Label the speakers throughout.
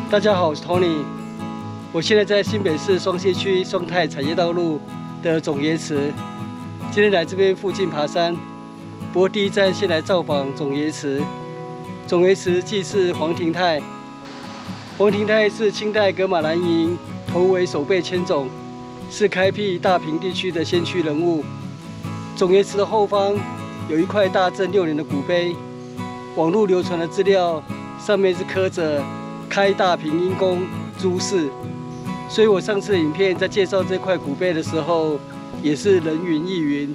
Speaker 1: 大家好，我是 Tony。我现在在新北市双溪区双泰产业道路的总椰池。今天来这边附近爬山，不过第一站先来造访总椰池。总椰池祭祀黄庭泰。黄庭泰是清代噶玛兰营头为守备千总，是开辟大坪地区的先驱人物。总椰池的后方有一块大正6年的古碑，网络流传的资料上面是刻着“开大坪因公朱氏”，所以我上次的影片在介绍这块古碑的时候，也是人云亦云。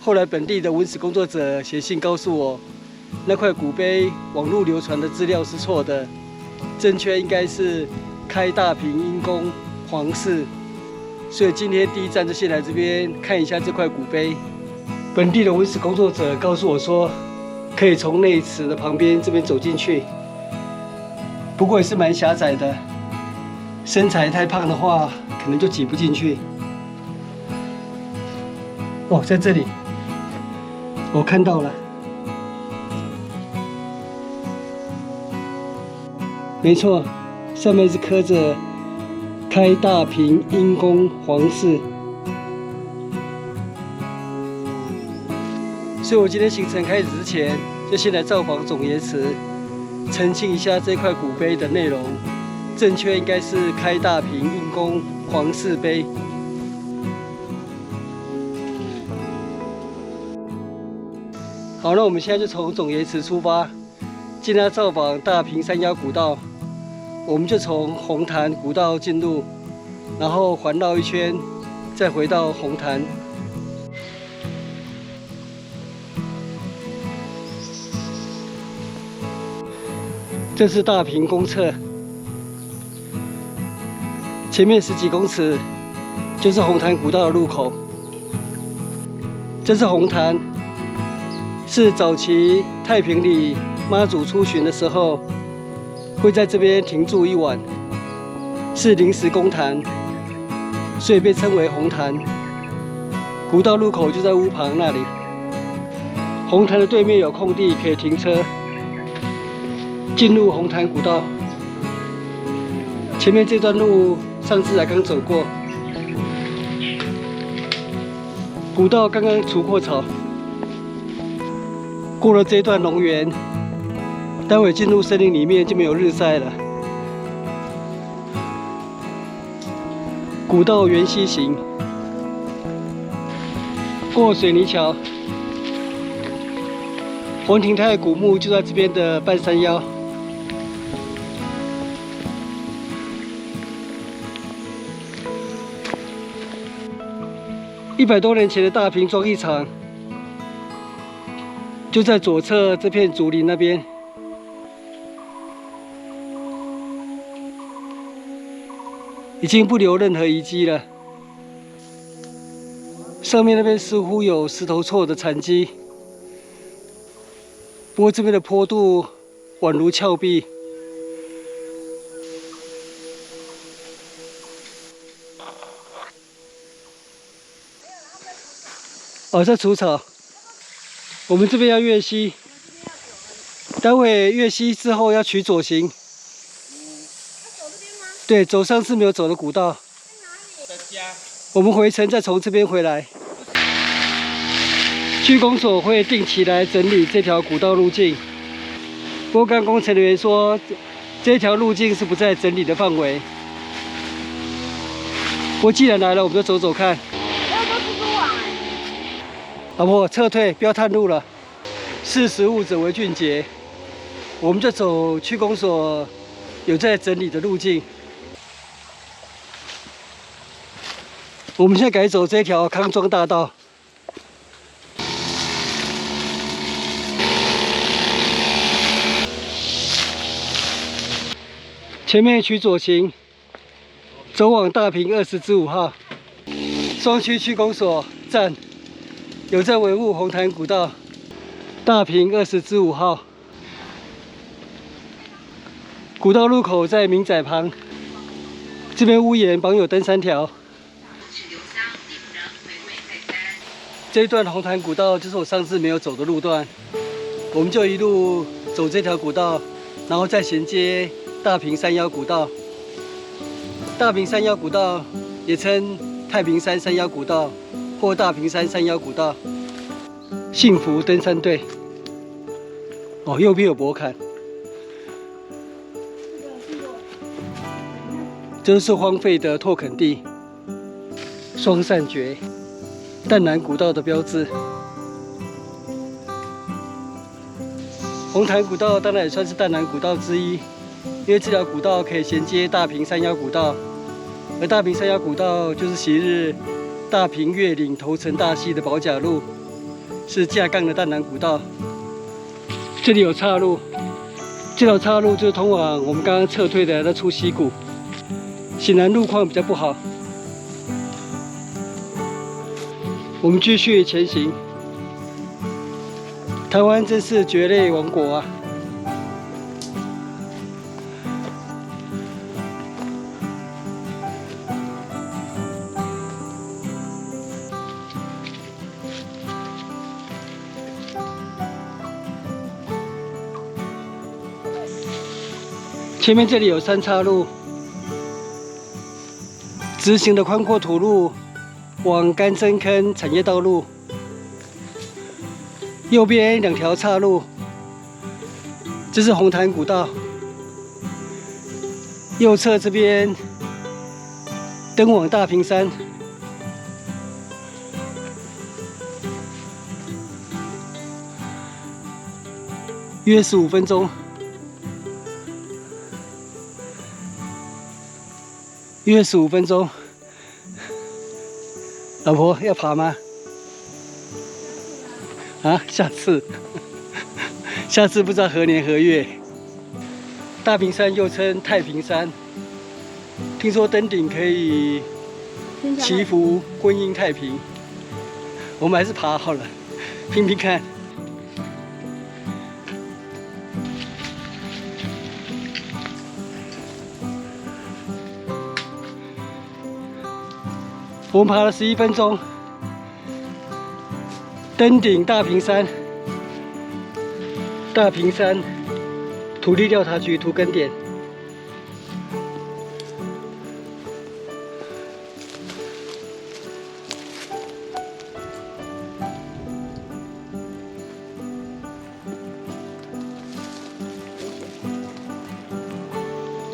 Speaker 1: 后来本地的文史工作者写信告诉我，那块古碑网络流传的资料是错的，正确应该是“开大坪因公黄氏”。所以今天第一站就先来这边看一下这块古碑。本地的文史工作者告诉我说，可以从内池的旁边这边走进去，不过也是蛮狭窄的，身材太胖的话，可能就挤不进去。哦，在这里，我看到了，没错，上面是刻着“开大坪因公黄氏”。所以我今天行程开始之前，就先来造访总椰池，澄清一下这块古碑的内容。正确应该是“开大坪因公黄氏碑”。好，那我们现在就从总椰池出发，进来造访大坪山腰古道。我们就从红潭古道进入，然后环绕一圈，再回到红潭。这是大坪公厕，前面10几公尺就是红潭古道的入口。这是红潭，是早期太平里妈祖出巡的时候会在这边停住1晚，是临时公潭，所以被称为红潭。古道入口就在屋旁那里。红潭的对面有空地可以停车。进入红潭古道，前面这段路上次才刚走过，古道刚刚除过草，过了这段农园，待会进入森林里面就没有日晒了。古道沿溪行，过水泥桥，黄庭泰古墓就在这边的半山腰。100多年前的大坪装艺厂就在左侧这片竹林那边。已经不留任何遗迹了。上面那边似乎有石头错的残迹，不过这边的坡度宛如峭壁。哦，在除草。我们这边要越溪，待会越溪之后要取左行。走这边吗？对，走上次没有走的古道。在家。我们回程再从这边回来。区公所会定期来整理这条古道路径。不过刚工程人员说，这条路径是不在整理的范围。不过既然来了，我们就走走看。老婆，撤退，不要探路了。识时务者为俊杰。我们就走区公所有在整理的路径。我们现在改走这条康庄大道。前面取左行，走往大坪20之5号。双区区公所站。有在维护红潭古道，大坪20之5号。古道入口在民宅旁，这边屋檐绑有登山条。这一段红潭古道就是我上次没有走的路段，我们就一路走这条古道，然后再衔接大坪山腰古道。大坪山腰古道也称太平山山腰古道或大坪山山腰古道。幸福登山队。哦，右边有博坎。这是荒废的拓垦地。双扇蕨，淡南古道的标志。红潭古道当然也算是淡南古道之一，因为这条古道可以衔接大坪山腰古道，而大坪山腰古道就是昔日大坪越岭头城大溪的保甲路，是架杠的淡南古道。这里有岔路，这条岔路就是通往我们刚刚撤退的那出溪谷，显然路况比较不好。我们继续前行。台湾真是蕨类王国啊！前面这里有三岔路，直行的宽阔土路往干针坑产业道路。右边两条岔路，这是红潭古道。右侧这边登往大坪山。约15分钟。约15分钟。老婆要爬吗？啊，下次，下次不知道何年何月。大坪山又称太平山，听说登顶可以祈福婚姻太平。我们还是爬好了，拼拼看。我们爬了11分钟。登顶大坪山，大坪山土地调查局土耕点。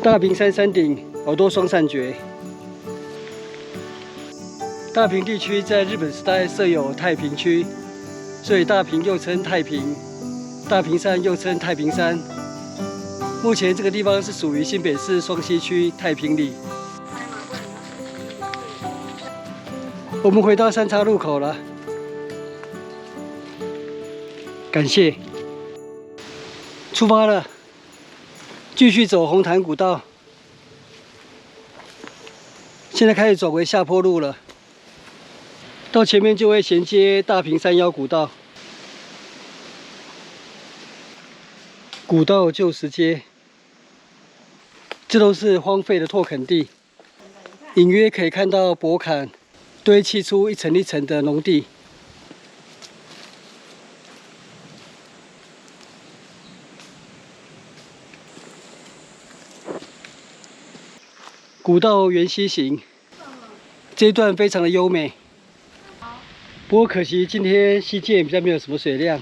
Speaker 1: 大坪山山顶好多双扇蕨。大坪地区在日本时代设有太平区。所以大坪又称太平，大坪山又称太平山。目前这个地方是属于新北市双溪区太平里。我们回到三岔路口了，感谢。出发了，继续走红潭古道。现在开始转为下坡路了。到前面就会衔接大坪山腰古道。古道旧石街，这都是荒废的拓垦地，隐约可以看到驳坎堆砌出一层一层的农地。古道沿溪行，这一段非常的优美。不过可惜今天溪涧比较没有什么水量。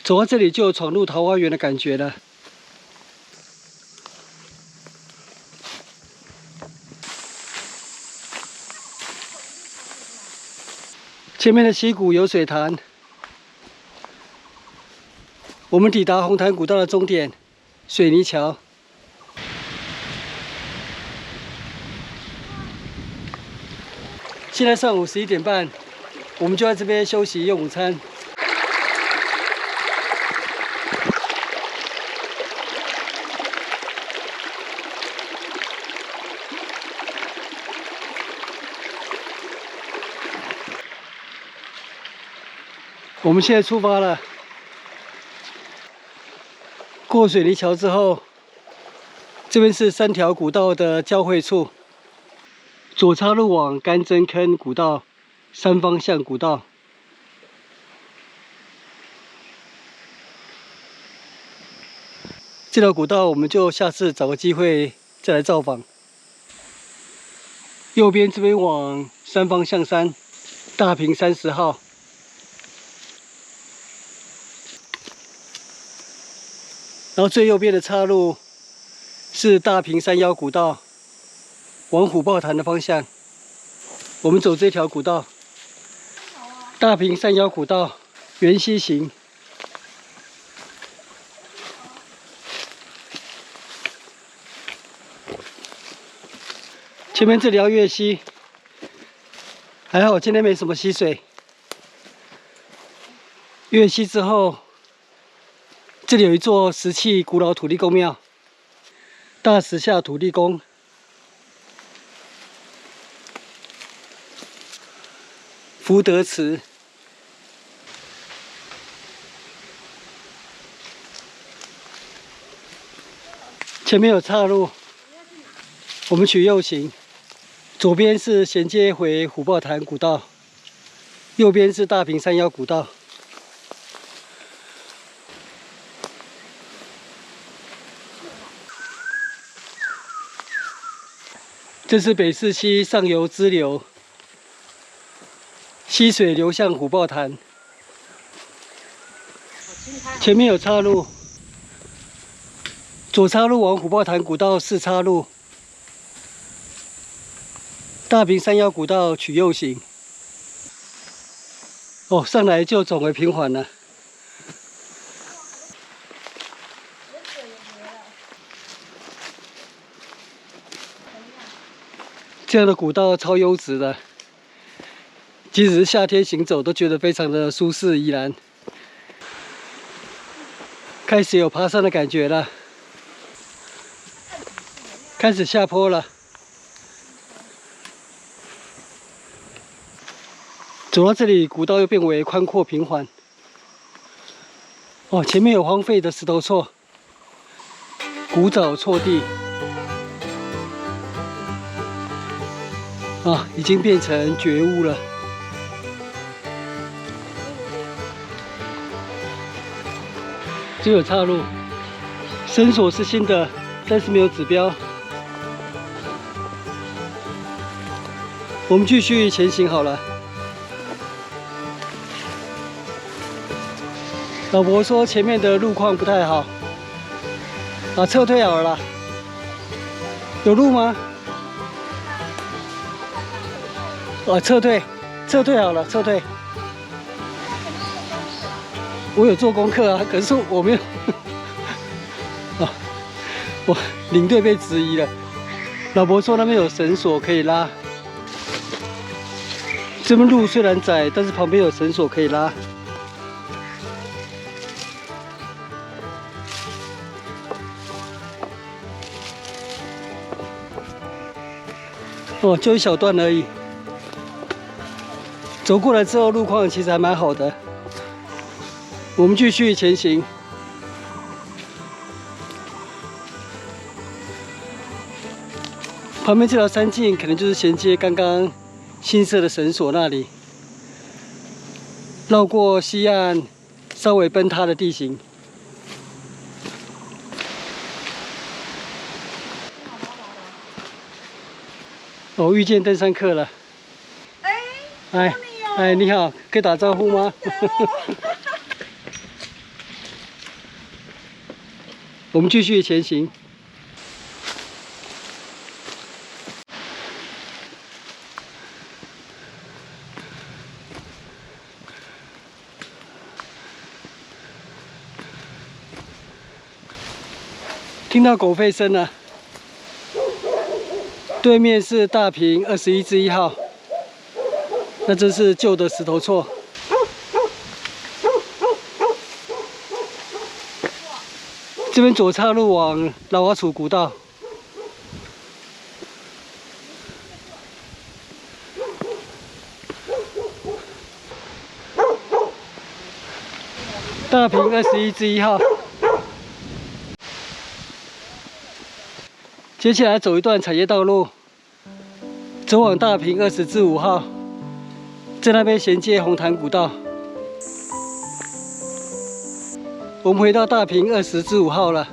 Speaker 1: 走到这里就有闯入桃花源的感觉了。前面的溪谷有水潭。我们抵达红潭古道的终点。水泥桥，现在上午11点半，我们就在这边休息用午餐。我们现在出发了。过水泥桥之后，这边是3条古道的交汇处。左岔路往干针坑古道，三方向古道。这条古道我们就下次找个机会再来造访。右边这边往三方向山，大坪30号。然后最右边的岔路是大坪山腰古道，往虎豹潭的方向。我们走这条古道，大坪山腰古道沿溪行。前面这里要越溪，还好今天没什么溪水。越溪之后，这里有一座石砌古老土地公庙，大石下土地公。福德祠。前面有岔路，我们取右行。左边是衔接回虎豹潭古道，右边是大坪山腰古道。这是北势溪上游支流，溪水流向虎豹潭。前面有岔路，左岔路往虎豹潭古道4岔路。大坪山腰古道取右行。哦，上来就转为平缓了。这样的古道超优质的，即使是夏天行走都觉得非常的舒适怡然。开始有爬山的感觉了，开始下坡了。走到这里，古道又变为宽阔平缓。哦，前面有荒废的石头厝，古早厝地。啊，已经变成绝物了。这有岔路，绳索是新的，但是没有指标。我们继续前行好了。老婆说前面的路况不太好，啊，撤退好了啦。有路吗？啊，撤退好了，撤退。我有做功课啊，可是我没有。啊，我领队被质疑了。老婆说那边有绳索可以拉。这边路虽然窄，但是旁边有绳索可以拉。哦，就一小段而已。走过来之后，路况其实还蛮好的。我们继续前行。旁边这条山径可能就是衔接刚刚新设的绳索那里，绕过西岸稍微崩塌的地形。哦，遇见登山客了。哎，你好，可以打招呼吗？我们继续前行。听到狗吠声了，对面是大坪21-1号，那这是旧的石头厝。这边左岔路往老华楚古道。大坪21-1号。接下来走一段产业道路，走往大坪20-5号，在那边衔接红潭古道。我们回到大坪20之5号了。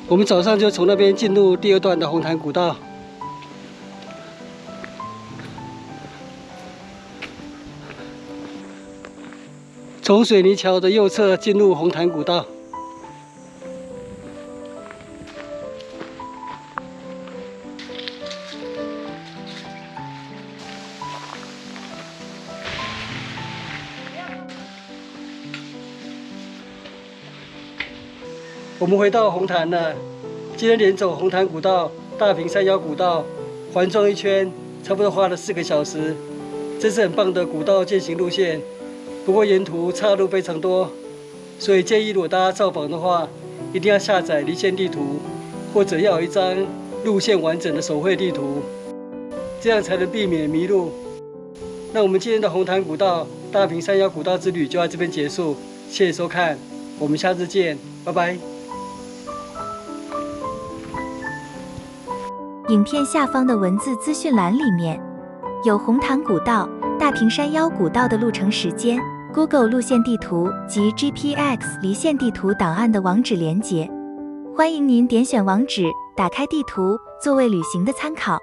Speaker 1: 我们早上就从那边进入第2段的红潭古道。从水泥桥的右侧进入红潭古道。我们回到红潭了。今天连走红潭古道、大坪山腰古道，环状一圈，差不多花了4个小时。这是很棒的古道健行路线。不过沿途岔路非常多，所以建议如果大家造访的话，一定要下载离线地图，或者要有一张路线完整的手绘地图，这样才能避免迷路。那我们今天的红潭古道、大坪山腰古道之旅就到这边结束，谢谢收看，我们下次见，拜拜。
Speaker 2: 影片下方的文字资讯栏里面有红潭古道、大坪山腰古道的路程时间、Google 路线地图及 GPX 离线地图档案的网址连结。欢迎您点选网址，打开地图，作为旅行的参考。